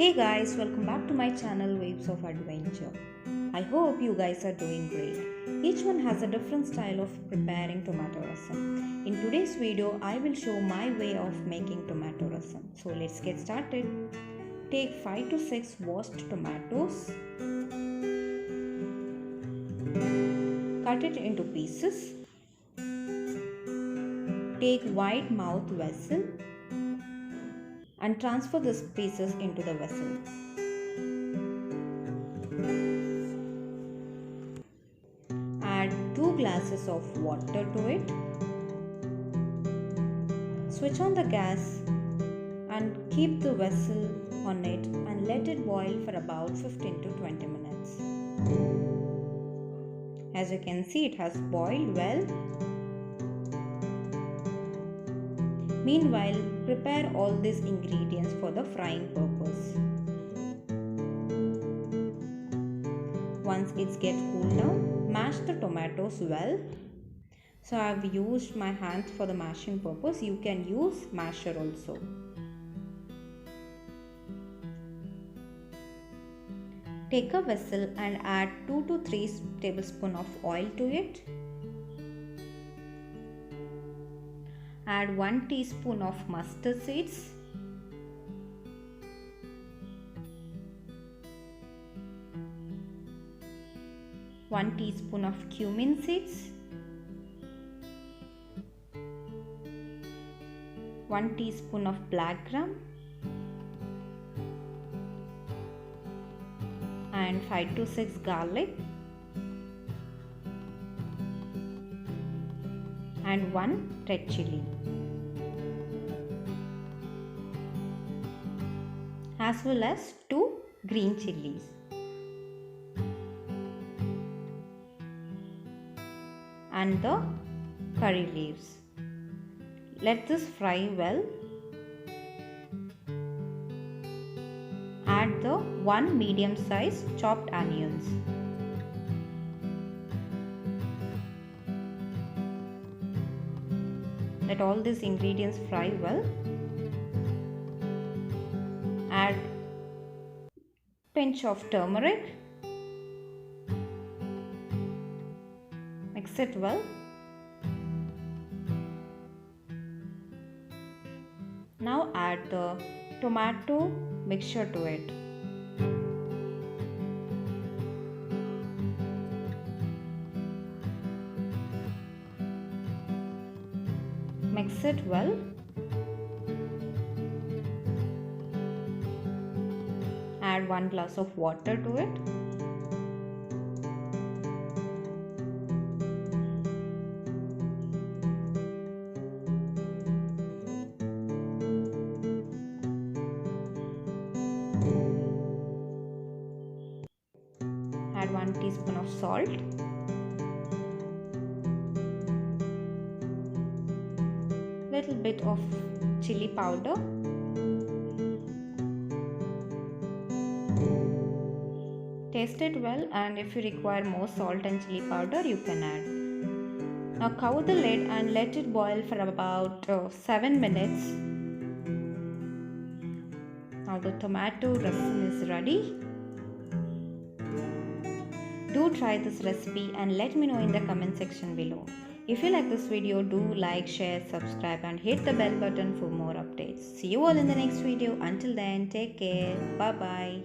Hey guys, welcome back to my channel Waves of Adventure. I hope you guys are doing great. Each one has a different style of preparing tomato rasam. In today's video, I will show my way of making tomato rasam. So let's get started. Take 5 to 6 washed tomatoes. Cut it into pieces. Take wide mouth vessel and transfer these pieces into the vessel. Add 2 glasses of water to it. Switch on the gas and keep the vessel on it and let it boil for about 15 to 20 minutes. As you can see, it has boiled well. Meanwhile, prepare all these ingredients for the frying purpose. Once it gets cooled down, mash the tomatoes well. So I have used my hands for the mashing purpose. You can use masher also. Take a vessel and add 2 to 3 tablespoons of oil to it. Add 1 teaspoon of mustard seeds, one teaspoon of cumin seeds, 1 teaspoon of blackgram, and 5 to 6 garlic, and 1 red chilli, as well as 2 green chillies. And the curry leaves. Let this fry well. Add the 1 medium size chopped onions. Let all these ingredients fry well. Add pinch of turmeric. Mix it well. Now add the tomato mixture to it. Mix it well. Add 1 glass of water to it. Add 1 teaspoon of salt. Little bit of chili powder. Taste it well, and if you require more salt and chili powder, you can add. Now cover the lid and let it boil for about 7 minutes. Now the tomato rasam is ready. Do try this recipe and let me know in the comment section below. If you like this video, do like, share, subscribe and hit the bell button for more updates. See you all in the next video. Until then, take care. Bye bye.